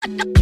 अस्सलाम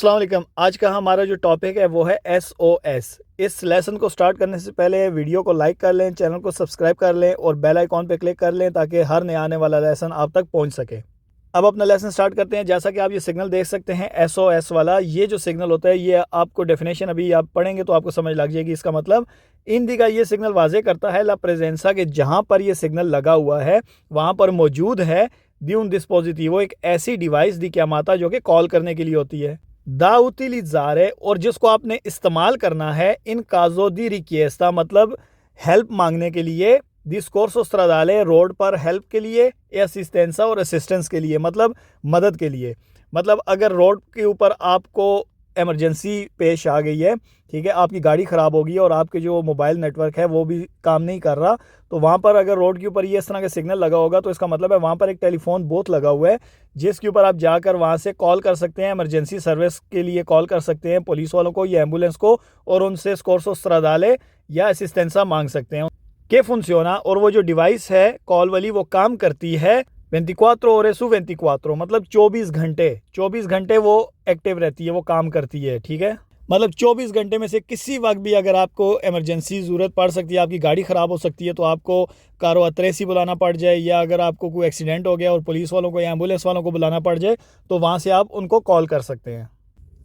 वालेकुम। आज का हमारा जो टॉपिक है वो है SOS। इस लेसन को स्टार्ट करने से पहले वीडियो को लाइक कर लें, चैनल को सब्सक्राइब कर लें और बेल आइकॉन पे क्लिक कर लें ताकि हर नया आने वाला लेसन आप तक पहुंच सके। अब अपना लेसन स्टार्ट करते हैं। जैसा कि आप ये सिग्नल देख सकते हैं SOS वाला, ये जो सिग्नल होता है ये आपको डेफिनेशन अभी आप पढ़ेंगे तो आपको समझ लग जाएगी। इसका मतलब हिंदी का ये सिग्नल वाजे करता है ला प्रेजेंसा के जहाँ पर ये सिग्नल लगा हुआ है वहाँ पर मौजूद है दी उन डिस्पोजिटिवो, एक ऐसी डिवाइस दी chiamata जो कि कॉल करने के लिए होती है। दा utilizzare, और जिसको आपने इस्तेमाल करना है इन काजो दी रिक्वेस्टा, मतलब हेल्प मांगने के लिए, डिस्कोर्सो स्ट्रादाले रोड पर हेल्प के लिए, असिस्टेंसा और असिस्टेंस के लिए, मतलब मदद के लिए। मतलब अगर रोड के ऊपर आपको इमरजेंसी पेश आ गई है, ठीक है, आपकी गाड़ी ख़राब होगी और आपके जो मोबाइल नेटवर्क है वो भी काम नहीं कर रहा, तो वहाँ पर अगर रोड के ऊपर ये इस तरह का सिग्नल लगा होगा तो इसका मतलब है वहाँ पर एक टेलीफोन बूथ लगा हुआ है जिसके ऊपर आप जाकर वहाँ से कॉल कर सकते हैं, इमरजेंसी सर्विस के लिए कॉल कर सकते हैं, पुलिस वालों को या एम्बुलेंस को, और उनसे स्कोर्सो स्ट्रादाले या असिस्टेंसा मांग सकते हैं के फुंसियोना। और वो जो डिवाइस है कॉल वाली वो काम करती है 24 ore su 24, मतलब 24 घंटे वो एक्टिव रहती है, वो काम करती है, ठीक है। मतलब 24 घंटे में से किसी वक्त भी अगर आपको इमरजेंसी ज़रूरत पड़ सकती है, आपकी गाड़ी ख़राब हो सकती है, तो आपको कारो अतरेसी बुलाना पड़ जाए, या अगर आपको कोई एक्सीडेंट हो गया और पुलिस वालों को या एम्बुलेंस वालों को बुलाना पड़ जाए तो वहाँ से आप उनको कॉल कर सकते हैं।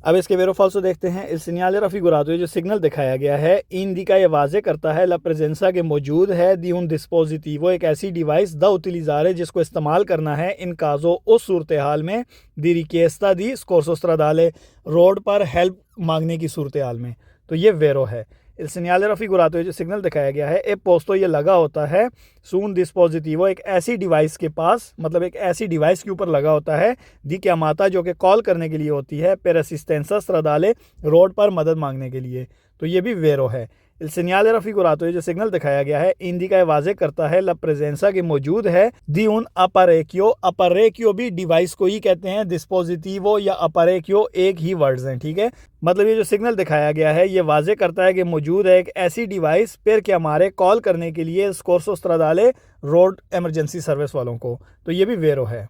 अब इसके वेरो फाल्सो देखते हैं। इस सिग्नल रफिगुरातो, जो सिग्नल दिखाया गया है इन का ये वाजे करता है ला प्रेजेंसा के मौजूद है दी उन डिस्पोजिटिवो, एक ऐसी डिवाइस दा utilizzare जिसको इस्तेमाल करना है इन काजो उस सूरत हाल में, दी रिक्वेस्टा दी स्कोर्सो स्ट्रादाले रोड पर हेल्प मांगने की सूरत हाल में। तो ये वेरो है। इस सिग्नल रफिगुरातो, जो सिग्नल दिखाया गया है ए पोस्तो, ये लगा होता है सून डिस्पोजिटिवो, एक ऐसी डिवाइस के पास, मतलब एक ऐसी डिवाइस के ऊपर लगा होता है दी chiamata जो कि कॉल करने के लिए होती है, पर असिस्टेंसा स्ट्रादाले रोड पर मदद मांगने के लिए। तो ये भी वेरो है। इल सिग्नल रफिगुरातो, जो सिग्नल दिखाया गया है हिंदी का वाजे करता है ला प्रेजेंसा के मौजूद है दी उन अपरेक्यो। अपरेक्यो भी डिवाइस को ही कहते हैं, डिस्पोजिटिवो या अपरेक्यो एक ही वर्ड्स हैं, ठीक है। मतलब ये जो सिग्नल दिखाया गया है ये वाजे करता है कि मौजूद है एक ऐसी डिवाइस पर कि हमारे कॉल करने के लिए स्कोर्सो स्ट्रादाले रोड इमरजेंसी सर्विस वालों को। तो ये भी वेरो है।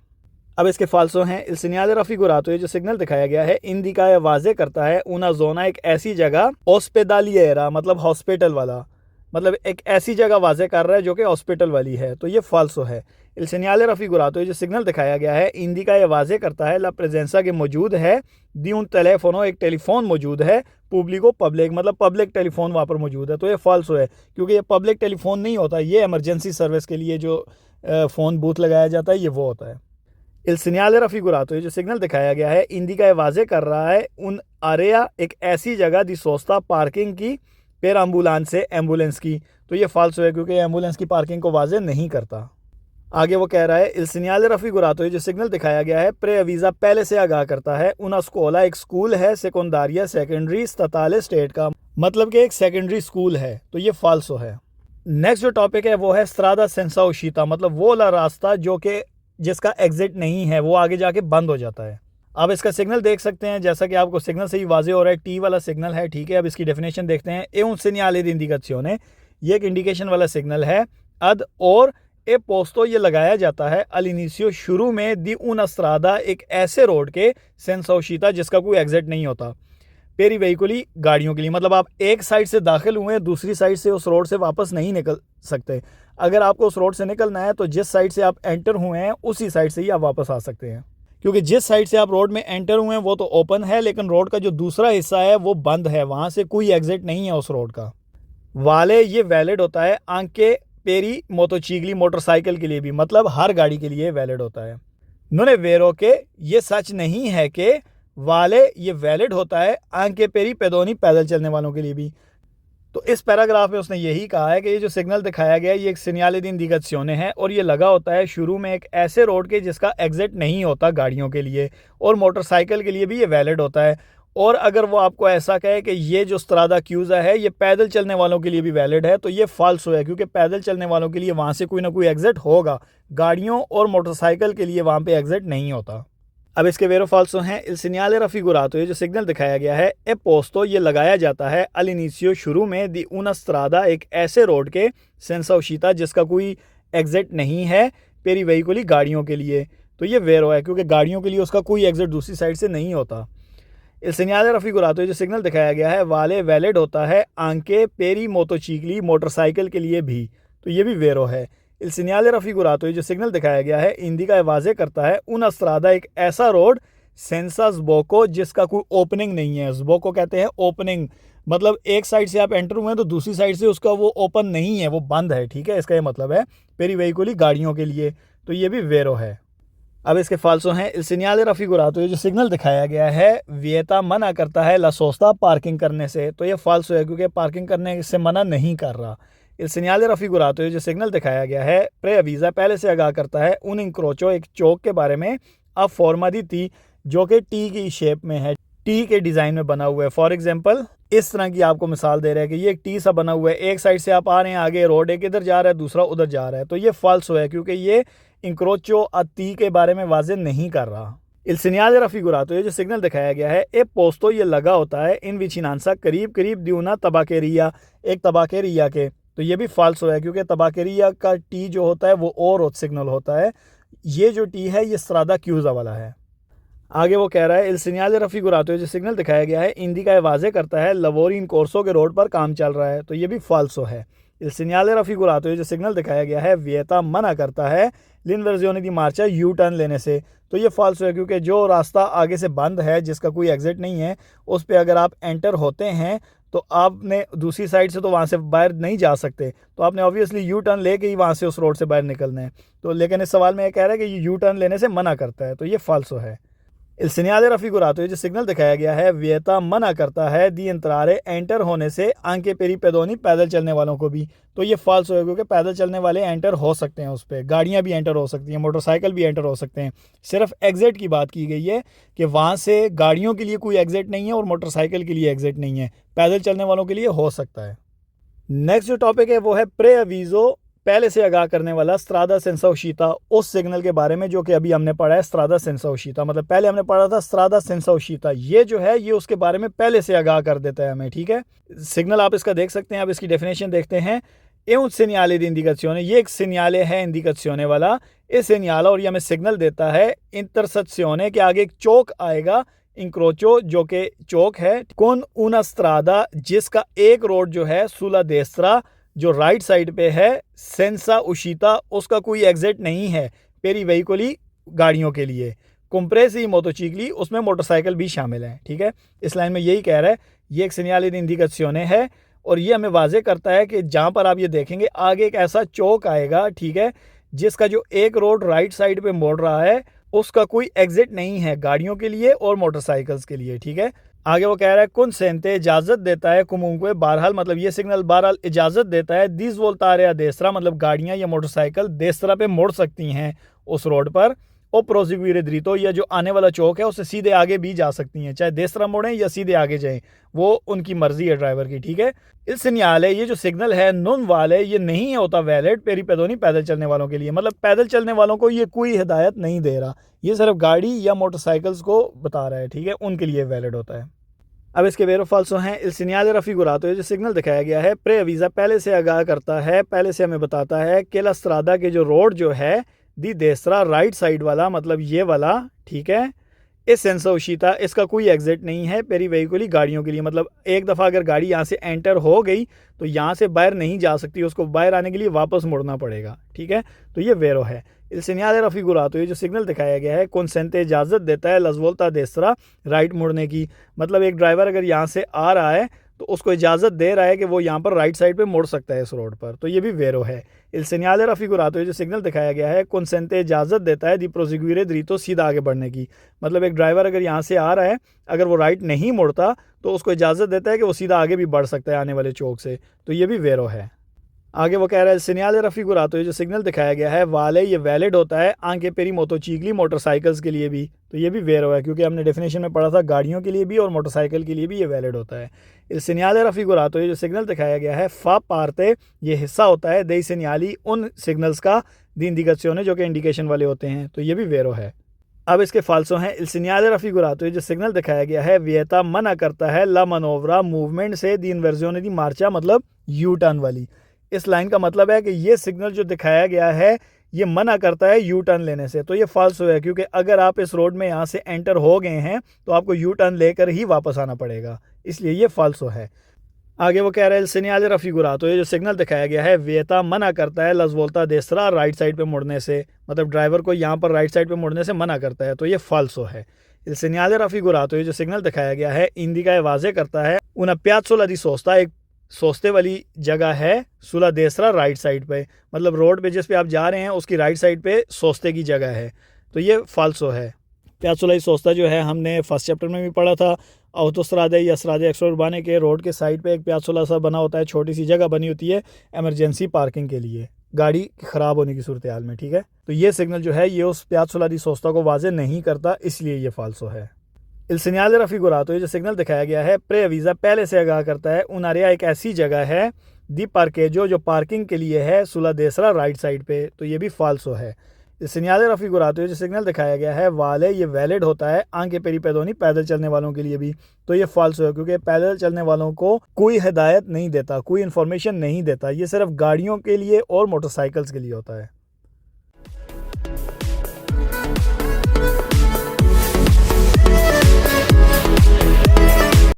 अब इसके फाल्सो हैं। इल सिग्नल रफिगुरातो, जो सिग्नल दिखाया गया है हिंदी का वाजे करता है उना जोना, एक ऐसी जगह ओस्पेदालिएरा, मतलब हॉस्पिटल वाला, मतलब एक ऐसी जगह वाजे कर रहा है जो कि हॉस्पिटल वाली है। तो ये फाल्सो है। इल सिग्नल रफिगुरातो, जो सिग्नल दिखाया गया है हिंदी का वाजे करता है ला प्रेजेंसा के मौजूद है दी उन टेलीफोनो, एक टेलीफोन मौजूद है पब्लिको, पब्लिक, मतलब पब्लिक टेलीफोन वहाँ पर मौजूद है। तो ये फाल्सो है क्योंकि ये पब्लिक टेलीफोन नहीं होता, ये इमरजेंसी सर्विस के लिए जो फ़ोन बूथ लगाया जाता है ये वो होता है। इल सिग्नल रफिगुरातो, जो सिग्नल दिखाया गया है हिंदी का वाजे कर रहा है उन आरेया, एक ऐसी जगह दी सोस्ता पार्किंग की, पेर एम्बुलेंस से एम्बुलेंस की। तो ये फाल्सो है क्योंकि एम्बुलेंस की पार्किंग को वाजे नहीं करता। आगे वो कह रहा है इल सिग्नल रफिगुरातो, जो सिग्नल दिखाया गया है प्रे अवीज़ा पहले से आगाह करता है उना स्कोला, एक स्कूल है सेकेंडारिया सेकेंडरी स्ताताले स्टेट का, मतलब कि एक सेकेंडरी स्कूल है। तो ये फाल्सो है। नेक्स्ट जो टॉपिक है वो है स्ट्रादा सेंसा उशिता, मतलब वो वाला रास्ता जो कि जिसका एग्जिट नहीं है, वो आगे जाके बंद हो जाता है। अब इसका सिग्नल देख सकते हैं, जैसा कि आपको सिग्नल से ही वाजे हो रहा है, टी वाला सिग्नल है, ठीक है। अब इसकी डेफिनेशन देखते हैं। ए un segnale di indicazione, ये एक इंडिकेशन वाला सिग्नल है। अद और ए पोस्तो, ये लगाया जाता है अलिनिसियो, शुरू में, दी उन अस्त्रादा, एक ऐसे रोड के, सेंसा उशिता जिसका कोई एग्जिट नहीं होता, पेरी वेहिकुली, गाड़ियों के लिए। मतलब आप एक साइड से दाखिल हुए हैं, दूसरी साइड से उस रोड से वापस नहीं निकल सकते। अगर आपको उस रोड से निकलना है तो जिस साइड से आप एंटर हुए हैं उसी साइड से ही आप वापस आ सकते हैं, क्योंकि जिस साइड से आप रोड में एंटर हुए हैं वो तो ओपन है, लेकिन रोड का जो दूसरा हिस्सा है वो बंद है, वहाँ से कोई एग्जिट नहीं है उस रोड का। वाले, ये वैलिड होता है आंके पेरी मोटोचिगली, मोटरसाइकिल के लिए भी, मतलब हर गाड़ी के लिए वैलिड होता है। नोने वेरो के, ये सच नहीं है कि वाले, ये वैलिड होता है आंके पेरी पेदोनी, पैदल चलने वालों के लिए भी। तो इस पैराग्राफ में उसने यही कहा है कि ये जो सिग्नल दिखाया गया है ये एक सिग्नल दी इंडिकेzione है, और ये लगा होता है शुरू में एक ऐसे रोड के जिसका एग्जिट नहीं होता गाड़ियों के लिए, और मोटरसाइकिल के लिए भी ये वैलिड होता है। और अगर वो आपको ऐसा कहे कि ये जो स्ट्रादा क्यूजा है ये पैदल चलने वालों के लिए भी वैलिड है, तो ये फाल्सो है, क्योंकि पैदल चलने वालों के लिए वहाँ से कोई ना कोई एग्जिट होगा, गाड़ियों और मोटरसाइकिल के लिए वहाँ पे एग्जिट नहीं होता। अब इसके वेरो फाल्सो हैं। इल सिग्नल रफिगुरातो, ये जो सिग्नल दिखाया गया है ए पोस्तो, ये लगाया जाता है अलिनिसियो, शुरू में, दी उना स्ट्रादा, एक ऐसे रोड के, सेंसा उशिता जिसका कोई एग्जिट नहीं है, पेरी वेहिकुली, गाड़ियों के लिए, तो ये वेरो है क्योंकि गाड़ियों के लिए उसका कोई एग्जिट दूसरी साइड से नहीं होता। Il segnale raffigurato जो सिग्नल दिखाया गया है वाले वैलिड होता है आंके पेरी मोटोचिकली मोटरसाइकिल के लिए भी, तो ये भी वेरो है। Il segnale raffigurato जो सिग्नल दिखाया गया है इंडिका वाजे करता है उन स्त्रादा एक ऐसा रोड सेंसा स्बोको जिसका कोई ओपनिंग नहीं है। स्बोको कहते हैं ओपनिंग, मतलब एक साइड से आप एंटर हुए हैं तो दूसरी साइड से उसका वो ओपन नहीं है, वो बंद है, ठीक है, इसका ये मतलब है पेरी वेहिकुली गाड़ियों के लिए, तो ये भी वेरो है। अब इसके फाल्सो हैं Il segnale raffigurato जो सिग्नल दिखाया गया है वियता मना करता है ला सोस्ता पार्किंग करने से, तो ये फाल्सो है क्योंकि पार्किंग करने से मना नहीं कर रहा। Il segnale raffigurato जो सिग्नल दिखाया गया है प्रेअवीजा पहले से आगाह करता है उन इंक्रोचो एक चौक के बारे में अब फॉर्मा दी थी जो कि टी की शेप में है, टी के डिज़ाइन में बना हुआ है। फॉर एग्जाम्पल इस तरह की आपको मिसाल दे रहा है कि ये एक टी सा बना हुआ है, एक साइड से आप आ रहे हैं आगे रोड एक इधर जा रहा है दूसरा उधर जा रहा है, तो ये फाल्सो है क्योंकि ये इंक्रोचो अती के बारे में वाजे नहीं कर रहा। Il segnale raffigurato ये जो सिग्नल दिखाया गया है ए पोस्तो ये लगा होता है इन विचिनांसा करीब करीब दिउना तबाकेरिया एक तबाकेरिया के, तो ये भी फाल्सो है क्योंकि तबाकेरिया का टी जो होता है वो और सिग्नल होता है, ये जो टी है ये स्त्रादा क्यूजा वाला है। आगे वो कह रहा है Il segnale raffigurato जो सिग्नल दिखाया गया है इंडिका वाजे करता है लवोरी इन कोर्सो के रोड पर काम चल रहा है, तो ये भी फाल्सो है। Il segnale raffigurato जो सिग्नल दिखाया गया है वियता मना करता है l'inversione di marcia U turn लेने से, तो ये फाल्सो है क्योंकि जो रास्ता आगे से बंद है जिसका कोई एग्जिट नहीं है उस पर अगर आप एंटर होते हैं तो आपने दूसरी साइड से तो वहाँ से बाहर नहीं जा सकते, तो आपने ऑब्वियसली यू टर्न लेके ही वहाँ से उस रोड से बाहर निकलना है, तो लेकिन इस सवाल में ये कह रहा है कि ये यू टर्न लेने से मना करता है, तो ये फाल्सो है। Il segnale raffigurato जो सिग्नल दिखाया गया है वियता मना करता है दी इंतरारे एंटर होने से आंके पेरी पेदोनी पैदल चलने वालों को भी, तो ये फाल्सो है क्योंकि पैदल चलने वाले एंटर हो सकते हैं, उस पर गाड़ियाँ भी एंटर हो सकती हैं, मोटरसाइकिल भी एंटर हो सकते हैं, सिर्फ एग्जिट की बात की गई है कि वहाँ से गाड़ियों के लिए कोई एग्जिट नहीं है और मोटरसाइकिल के लिए एग्जिट नहीं है, पैदल चलने वालों के लिए हो सकता है। नेक्स्ट जो टॉपिक है वो है प्रेअवीजो पहले से आगाह करने वाला स्त्रादा सेंसा उशिता उस सिग्नल के बारे में जो कि अभी हमने पढ़ा है स्त्रादा सेंसा उशिता, मतलब पहले हमने पढ़ा था स्त्रादा सेंसा उशिता, ये जो है ये उसके बारे में पहले से आगाह कर देता है हमें, ठीक है। सिग्नल आप इसका देख सकते हैं, आप इसकी डेफिनेशन देखते हैं ए un segnale di indicazione, ये एक सिग्नाले है इंडिकेशियोने वाला, इस सिग्नाला और ये हमें सिग्नल देता है इंटरसेक्शियोने के आगे एक चौक आएगा इंक्रोचो जो कि चौक है कौन una strada जिसका एक रोड जो है सुला देस्त्रा जो राइट साइड पे है सेंसा उशिता उसका कोई एग्जिट नहीं है पेरी वेहिकुली गाड़ियों के लिए, कंप्रेसी मोटोचिकली उसमें मोटरसाइकिल भी शामिल है, ठीक है। इस लाइन में यही कह रहा है ये एक सिग्नाले दी इंडिकेशियोने है और ये हमें वाजे करता है कि जहाँ पर आप ये देखेंगे आगे एक ऐसा चौक आएगा, ठीक है, जिसका जो एक रोड राइट साइड पे मोड़ रहा है उसका कोई एग्जिट नहीं है गाड़ियों के लिए और मोटरसाइकिल्स के लिए, ठीक है। आगे वो कह रहा है कुन सेंते इजाज़त देता है कुमुंको बहरहाल, मतलब ये सिग्नल बहरहाल इजाज़त देता है दिस बोलता है देसरा, मतलब गाड़ियाँ या मोटरसाइकिल देसरा पे मोड़ सकती हैं उस रोड पर, और प्रोसिक्यूरे द्रितो या जो आने वाला चौक है उससे सीधे आगे भी जा सकती हैं, चाहे देसरा मोड़ें या सीधे आगे जाएं, वो उनकी मर्जी है ड्राइवर की, ठीक है। इस सिग्नल है ये जो सिग्नल है नॉन वाले ये नहीं होता वैलिड पेरी पेदोनी पैदल चलने वालों के लिए, मतलब पैदल चलने वालों को ये कोई हिदायत नहीं दे रहा, ये सिर्फ गाड़ी या मोटरसाइकिल्स को बता रहा है, ठीक है, उनके लिए वैलिड होता है। अब इसके वेरो फाल्सो हैं Il segnale raffigurato जो सिग्नल दिखाया गया है प्रेअवीजा पहले से आगाह करता है, पहले से हमें बताता है कि ला स्त्रादा के जो रोड जो है दी देसरा राइट साइड वाला, मतलब ये वाला, ठीक है, इस सेंसा उशिता इसका कोई एग्जिट नहीं है पेरी वेहिकुली गाड़ियों के लिए, मतलब एक दफ़ा अगर गाड़ी यहाँ से एंटर हो गई तो यहाँ से बाहर नहीं जा सकती, उसको बाहर आने के लिए वापस मुड़ना पड़ेगा, ठीक है, तो ये वेरो है। Il segnale raffigurato ये जो सिग्नल दिखाया गया है कंसेंटे इजाज़त देता है लजवोल्ता देसरा राइट मुड़ने की, मतलब एक ड्राइवर अगर यहाँ से आ रहा है तो उसको इजाज़त दे रहा है कि वो यहाँ पर राइट साइड पे मुड़ सकता है इस रोड पर, तो ये भी वेरो है। Il segnale raffigurato ये जो सिग्नल दिखाया गया है कंसेंटे इजाज़त देता है दी प्रोसिक्यूरे द्रितो सीधा आगे बढ़ने की, मतलब एक ड्राइवर अगर यहाँ से आ रहा है अगर वो राइट नहीं मुड़ता तो उसको इजाज़त देता है कि वो सीधा आगे भी बढ़ सकता है आने वाले चौक से, तो ये भी वेरो है। आगे वो कह रहा है सिग्नल raffigurato ये जो सिग्नल दिखाया गया है वाले ये वैलिड होता है आंके पेरी मोटोचिकली मोटरसाइकिल्स के लिए भी, तो ये भी वेरो है क्योंकि हमने डेफिनेशन में पढ़ा था गाड़ियों के लिए भी और मोटरसाइकिल के लिए भी ये वैलिड होता है। Il segnale raffigurato ये जो सिग्नल दिखाया गया है फा पार्टे ये हिस्सा होता है dei segnali उन सिग्नल्स का दी इंडिकेशियोने जो कि इंडिकेशन वाले होते हैं, तो ये भी वेरो है। अब इसके फाल्सो हैं Il segnale raffigurato ये जो सिग्नल दिखाया गया है वियता मना करता है ला मनोवरा मूवमेंट से दी इन्वर्जियोने दी मार्चा, मतलब यू टर्न वाली। इस लाइन का मतलब है कि ये सिग्नल जो दिखाया गया है ये मना करता है यू टर्न लेने से, तो ये फाल्सो है, क्योंकि अगर आप इस रोड में यहाँ से एंटर हो गए हैं तो आपको यू टर्न लेकर ही वापस आना पड़ेगा, इसलिए ये फाल्सो है। आगे वो कह रहा है सिग्नल रफिगुरा, तो ये जो सिग्नल दिखाया गया है वियता मना करता है लस वोल्ता देसरा राइट साइड पे मुड़ने से, मतलब ड्राइवर को यहाँ पर राइट साइड पे मुड़ने से मना करता है, तो ये फाल्सो है। इल सिग्नल रफिगुरा, तो ये जो सिग्नल दिखाया गया है इंडिका ये वाजे करता है उन पियाज़ो ला दी सोस्ता, एक सोस्ते वाली जगह है सुला देसरा राइट साइड पे, मतलब रोड पे जिस पे आप जा रहे हैं उसकी राइट साइड पे सोस्ते की जगह है, तो ये फाल्सो है। पियाज़ो ला दी सोस्ता जो है हमने फर्स्ट चैप्टर में भी पढ़ा था। ऑटोस्ट्रादे या स्ट्रादे एक्स्ट्राउर्बाने के रोड के साइड पे एक पियाज़ोला सा बना होता है, छोटी सी जगह बनी होती है इमरजेंसी पार्किंग के लिए, गाड़ी ख़राब होने की सूरत हाल में, ठीक है। तो ये सिग्नल जो है ये उस पियाज़ोला दी सोस्ता को वाजे नहीं करता, इसलिए ये फाल्सो है। इल सिग्नल रफिगुरा, तो ये जो सिग्नल दिखाया गया है प्रे वीज़ा पहले से आगाह करता है उन आरिया एक ऐसी जगह है दी पार्केजो जो पार्किंग के लिए है सुला देसरा राइट साइड पे, तो ये भी फाल्सो है। सिग्नल रफिगुरा, तो ये जो सिग्नल दिखाया गया है वाले ये वैलिड होता है आंके पेरी पैदोनी पैदल चलने वालों के लिए भी, तो ये फाल्सो है, क्योंकि पैदल चलने वालों को कोई हिदायत नहीं देता, कोई इन्फॉर्मेशन नहीं देता, ये सिर्फ गाड़ियों के लिए और मोटरसाइकिल्स के लिए होता है।